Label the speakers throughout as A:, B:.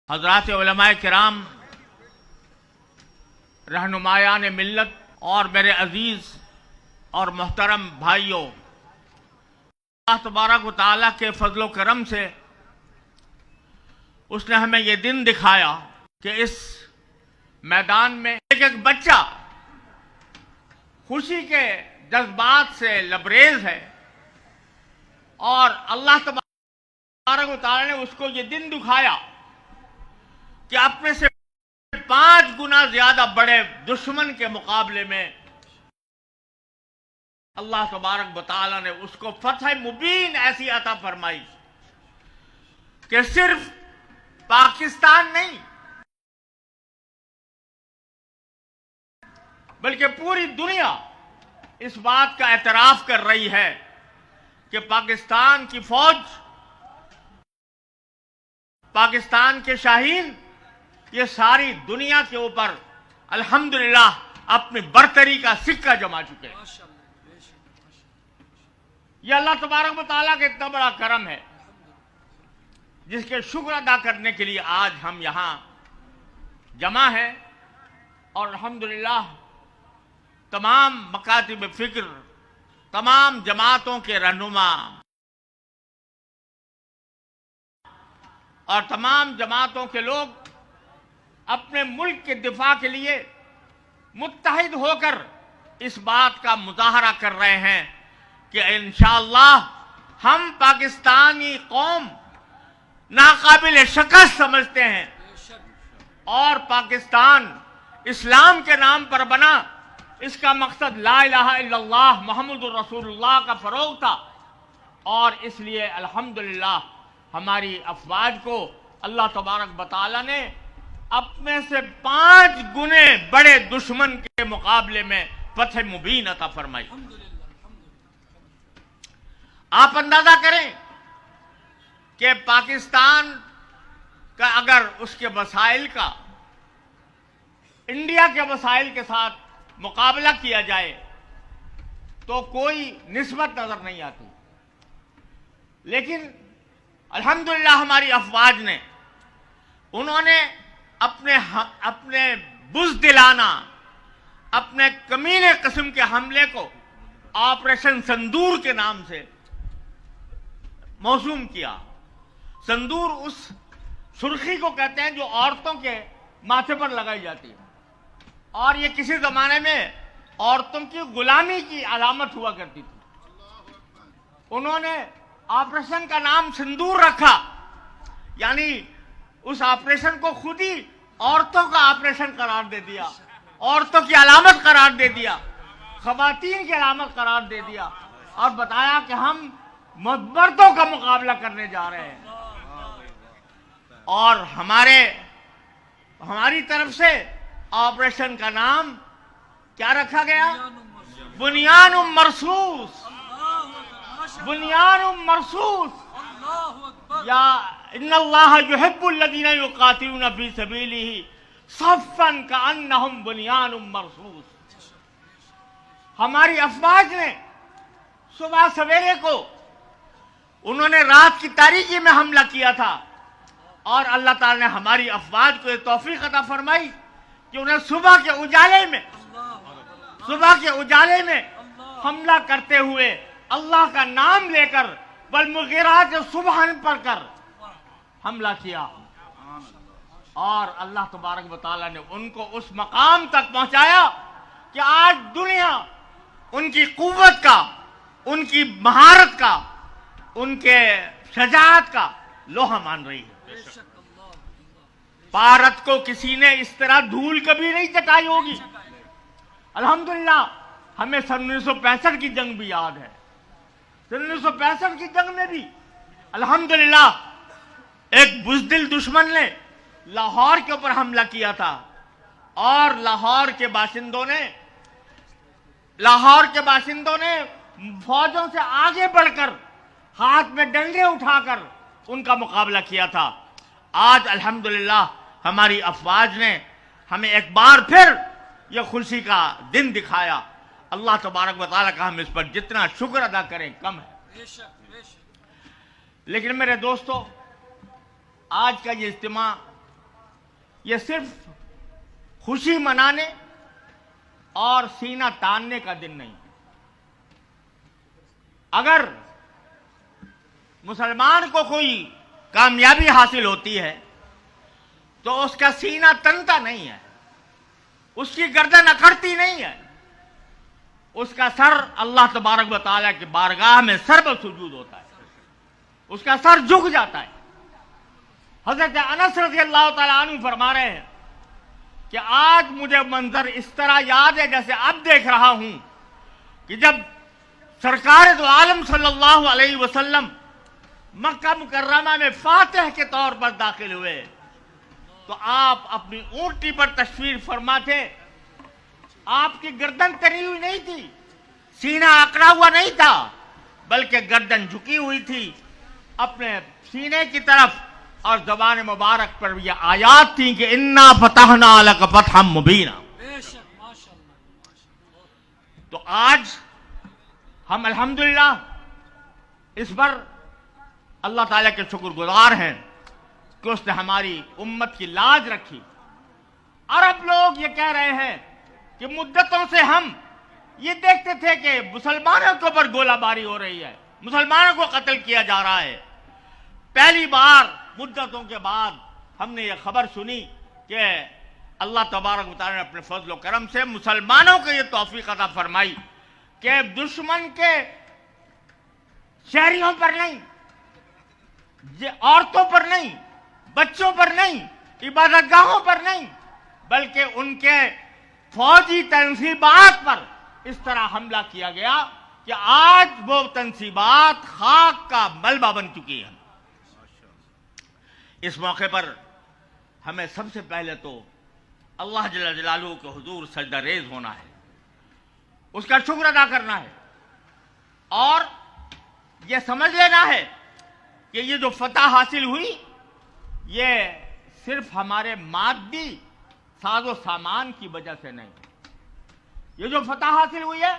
A: حضرات علماء کرام، رہنمایان ملت اور میرے عزیز اور محترم بھائیوں، اللہ تبارک و تعالیٰ کے فضل و کرم سے اس نے ہمیں یہ دن دکھایا کہ اس میدان میں ایک بچہ خوشی کے جذبات سے لبریز ہے، اور اللہ تبارک و تعالیٰ نے اس کو یہ دن دکھایا کہ اپنے سے 5 گنا زیادہ بڑے دشمن کے مقابلے میں اللہ تبارک و تعالیٰ نے اس کو فتح مبین ایسی عطا فرمائی کہ صرف پاکستان نہیں بلکہ پوری دنیا اس بات کا اعتراف کر رہی ہے کہ پاکستان کی فوج، پاکستان کے شاہین یہ ساری دنیا کے اوپر الحمدللہ اپنی برتری کا سکہ جما چکے ہیں۔ یہ اللہ تبارک و تعالیٰ کا اتنا بڑا کرم ہے جس کے شکر ادا کرنے کے لیے آج ہم یہاں جمع ہیں، اور الحمدللہ تمام مکاتب فکر، تمام جماعتوں کے رہنما اور تمام جماعتوں کے لوگ اپنے ملک کے دفاع کے لیے متحد ہو کر اس بات کا مظاہرہ کر رہے ہیں کہ انشاءاللہ ہم پاکستانی قوم ناقابل شکست سمجھتے ہیں، اور پاکستان اسلام کے نام پر بنا، اس کا مقصد لا الہ الا اللہ محمد الرسول اللہ کا فروغ تھا، اور اس لیے الحمدللہ ہماری افواج کو اللہ تبارک و تعالیٰ نے اپنے سے 5 گنے بڑے دشمن کے مقابلے میں فتح مبین عطا فرمائی۔ آپ اندازہ کریں کہ پاکستان کا اگر اس کے وسائل کا انڈیا کے وسائل کے ساتھ مقابلہ کیا جائے تو کوئی نسبت نظر نہیں آتی، لیکن الحمدللہ ہماری افواج نے انہوں نے اپنے بزدلانہ، اپنے کمینے قسم کے حملے کو آپریشن سندور کے نام سے موسوم کیا۔ سندور اس سرخی کو کہتے ہیں جو عورتوں کے ماتھے پر لگائی جاتی ہے، اور یہ کسی زمانے میں عورتوں کی غلامی کی علامت ہوا کرتی تھی۔ انہوں نے آپریشن کا نام سندور رکھا، یعنی اس آپریشن کو خود ہی عورتوں کا آپریشن قرار دے دیا، عورتوں کی علامت قرار دے دیا، خواتین کی علامت قرار دے دیا، اور بتایا کہ ہم مردوں کا مقابلہ کرنے جا رہے ہیں۔ اور ہماری طرف سے آپریشن کا نام کیا رکھا گیا؟ بنیان مرصوص، بنیان مرصوص، یا ان اللہ یحب الذین یقاتلون فی سبیلہ صفا کانہم بنیان مرصوص۔ ہماری افواج نے صبح سویرے کو انہوں نے رات کی تاریکی میں حملہ کیا تھا، اور اللہ تعالی نے ہماری افواج کو یہ توفیق عطا فرمائی کہ انہیں صبح کے اجالے میں حملہ کرتے ہوئے اللہ کا نام لے کر والمغیرات صبحا پڑھ کر حملہ کیا، اور اللہ تبارک و تعالیٰ نے ان کو اس مقام تک پہنچایا کہ آج دنیا ان کی قوت کا، ان کی مہارت کا، ان کے شجاعت کا لوہا مان رہی ہے۔ بھارت کو کسی نے اس طرح دھول کبھی نہیں چٹائی ہوگی۔ الحمدللہ ہمیں 1965 کی جنگ بھی یاد ہے۔ 1965 کی جنگ میں بھی الحمدللہ ایک بزدل دشمن نے لاہور کے اوپر حملہ کیا تھا، اور لاہور کے باشندوں نے فوجوں سے آگے بڑھ کر ہاتھ میں ڈنڈے اٹھا کر ان کا مقابلہ کیا تھا۔ آج الحمدللہ ہماری افواج نے ہمیں ایک بار پھر یہ خوشی کا دن دکھایا۔ اللہ تبارک و تعالیٰ کا ہم اس پر جتنا شکر ادا کریں کم ہے۔ لیکن میرے دوستو، آج کا یہ اجتماع یہ صرف خوشی منانے اور سینہ تاننے کا دن نہیں. اگر مسلمان کو کوئی کامیابی حاصل ہوتی ہے تو اس کا سینہ تنتا نہیں ہے، اس کی گردن اکڑتی نہیں ہے، اس کا سر اللہ تبارک و تعالیٰ کی بارگاہ میں سر سجود ہوتا ہے، اس کا سر جھک جاتا ہے. حضرت انس رضی اللہ تعالیٰ عنہ فرما رہے ہیں کہ آج مجھے منظر اس طرح یاد ہے جیسے اب دیکھ رہا ہوں کہ جب سرکار دو عالم صلی اللہ علیہ وسلم مکہ مکرمہ میں فاتح کے طور پر داخل ہوئے تو آپ اپنی اونٹی پر تشریف فرما تھے. آپ کی گردن تری ہوئی نہیں تھی، سینہ اکڑا ہوا نہیں تھا، بلکہ گردن جھکی ہوئی تھی اپنے سینے کی طرف، اور زبان مبارک پر یہ آیات تھیں کہ انا فتحنا لک فتحا مبینا. تو آج ہم الحمدللہ اس پر اللہ تعالیٰ کے شکر گزار ہیں کہ اس نے ہماری امت کی لاج رکھی. عرب لوگ یہ کہہ رہے ہیں کہ مدتوں سے ہم یہ دیکھتے تھے کہ مسلمانوں کے اوپر گولہ باری ہو رہی ہے، مسلمانوں کو قتل کیا جا رہا ہے. پہلی بار مدتوں کے بعد ہم نے یہ خبر سنی کہ اللہ تبارک و تعالیٰ نے اپنے فضل و کرم سے مسلمانوں کو یہ توفیق عطا فرمائی کہ دشمن کے شہریوں پر نہیں، عورتوں پر نہیں، بچوں پر نہیں، عبادت گاہوں پر نہیں، بلکہ ان کے فوجی تنصیبات پر اس طرح حملہ کیا گیا کہ آج وہ تنصیبات خاک کا ملبہ بن چکی ہیں. اس موقع پر ہمیں سب سے پہلے تو اللہ جل جلالہ کے حضور سجدہ ریز ہونا ہے، اس کا شکر ادا کرنا ہے، اور یہ سمجھ لینا ہے کہ یہ جو فتح حاصل ہوئی یہ صرف ہمارے مادی ساز و سامان کی وجہ سے نہیں. یہ جو فتح حاصل ہوئی ہے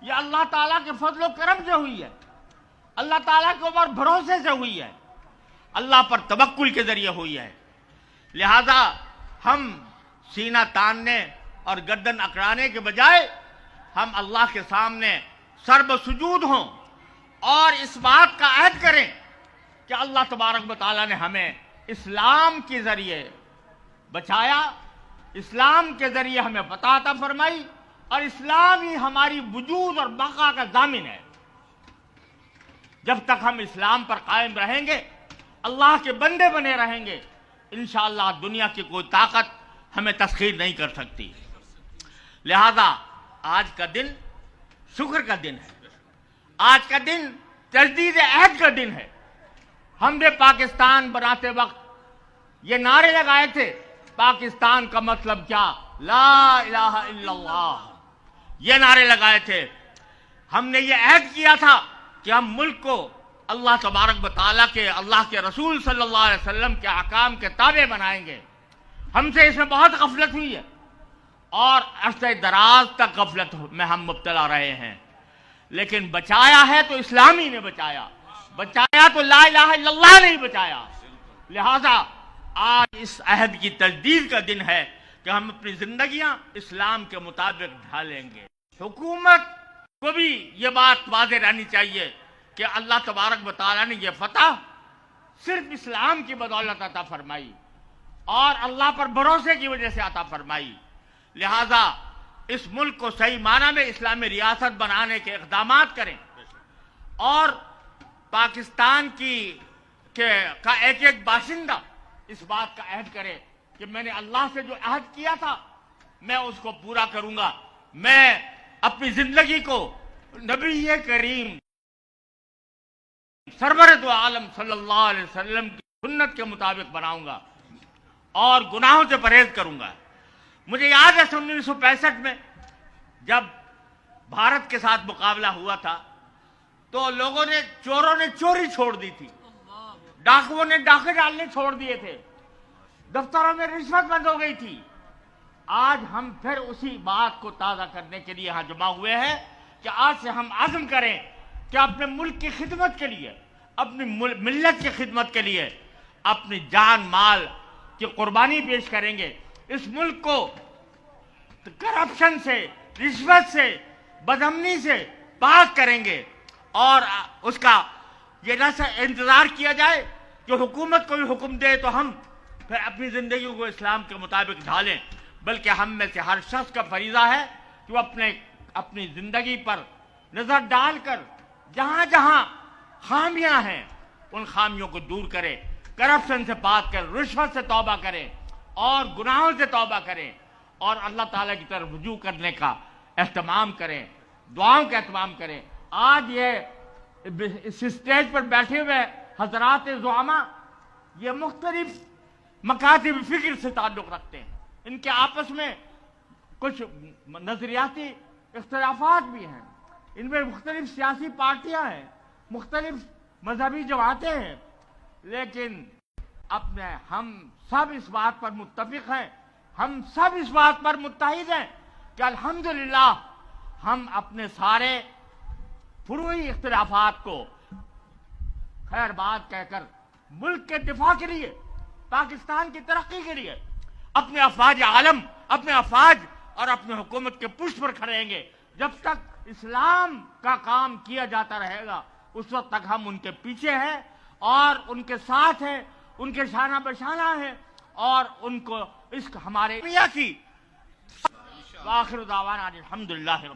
A: یہ اللہ تعالیٰ کے فضل و کرم سے ہوئی ہے، اللہ تعالیٰ کے اوپر بھروسے سے ہوئی ہے، اللہ پر توکل کے ذریعے ہوئی ہے. لہذا ہم سینہ تاننے اور گردن اکڑانے کے بجائے ہم اللہ کے سامنے سر بسجود ہوں اور اس بات کا عہد کریں کہ اللہ تبارک و تعالیٰ نے ہمیں اسلام کے ذریعے بچایا، اسلام کے ذریعے ہمیں فتح عطا فرمائی، اور اسلام ہی ہماری وجود اور بقا کا ضامن ہے. جب تک ہم اسلام پر قائم رہیں گے، اللہ کے بندے بنے رہیں گے، انشاءاللہ دنیا کی کوئی طاقت ہمیں تسخیر نہیں کر سکتی. لہذا آج کا دن شکر کا دن ہے، آج کا دن تجدید عہد کا دن ہے. ہم نے پاکستان بناتے وقت یہ نعرے لگائے تھے، پاکستان کا مطلب کیا؟ لا الہ الا اللہ. یہ نعرے لگائے تھے. ہم نے یہ عہد کیا تھا کہ ہم ملک کو اللہ تبارک و تعالیٰ کے، اللہ کے رسول صلی اللہ علیہ وسلم کے احکام کے تابع بنائیں گے. ہم سے اس میں بہت غفلت ہوئی ہے اور عرصہ دراز تک غفلت میں ہم مبتلا رہے ہیں، لیکن بچایا ہے تو اسلام ہی نے بچایا، بچایا تو لا الہ الا اللہ نہیں بچایا. لہذا آج اس عہد کی تجدید کا دن ہے کہ ہم اپنی زندگیاں اسلام کے مطابق ڈھالیں گے. حکومت کو بھی یہ بات واضح رہنی چاہیے کہ اللہ تبارک و تعالیٰ نے یہ فتح صرف اسلام کی بدولت عطا فرمائی اور اللہ پر بھروسے کی وجہ سے عطا فرمائی. لہذا اس ملک کو صحیح معنی میں اسلامی ریاست بنانے کے اقدامات کریں اور پاکستان کا ایک ایک باشندہ اس بات کا عہد کرے کہ میں نے اللہ سے جو عہد کیا تھا میں اس کو پورا کروں گا. میں اپنی زندگی کو نبی کریم سرور دو عالم صلی اللہ علیہ وسلم کی سنت کے مطابق بناؤں گا اور گناہوں سے پرہیز کروں گا. مجھے یاد ہے 1965 میں جب بھارت کے ساتھ مقابلہ ہوا تھا تو چوروں نے چوری چھوڑ دی تھی، ڈاکوؤں نے ڈاکے ڈالنے چھوڑ دیے تھے، دفتروں میں رشوت بند ہو گئی تھی. آج ہم پھر اسی بات کو تازہ کرنے کے لیے یہاں جمع ہوئے ہیں کہ آج سے ہم عزم کریں کہ اپنے ملک کی خدمت کے لیے، اپنی ملت کی خدمت کے لیے اپنی جان مال کی قربانی پیش کریں گے. اس ملک کو کرپشن سے، رشوت سے، بدامنی سے پاک کریں گے. اور اس کا یہ نہ انتظار کیا جائے کہ حکومت کوئی حکم دے تو ہم پھر اپنی زندگی کو اسلام کے مطابق ڈھالیں، بلکہ ہم میں سے ہر شخص کا فریضہ ہے کہ وہ اپنی زندگی پر نظر ڈال کر جہاں جہاں خامیاں ہیں ان خامیوں کو دور کرے، کرپشن سے پاک کر، رشوت سے توبہ کریں اور گناہوں سے توبہ کریں اور اللہ تعالیٰ کی طرف رجوع کرنے کا اہتمام کریں، دعاؤں کا اہتمام کریں. آج یہ اس اسٹیج پر بیٹھے ہوئے حضرات زعماء یہ مختلف مکاتب فکر سے تعلق رکھتے ہیں. ان کے آپس میں کچھ نظریاتی اختلافات بھی ہیں، ان میں مختلف سیاسی پارٹیاں ہیں، مختلف مذہبی جماعتیں ہیں، لیکن ہم سب اس بات پر متفق ہیں، ہم سب اس بات پر متحد ہیں کہ الحمدللہ ہم اپنے سارے فروعی اختلافات کو خیر بات کہہ کر ملک کے دفاع کے لیے، پاکستان کی ترقی کے لیے اپنے افواج عالم، اپنے افواج اور اپنے حکومت کے پشت پر کھڑے رہیں گے. جب تک اسلام کا کام کیا جاتا رہے گا اس وقت تک ہم ان کے پیچھے ہیں اور ان کے ساتھ ہیں، ان کے شانہ بشانہ ہیں اور ان کو اس ہمارے کی. وآخر دعوانا الحمدللہ.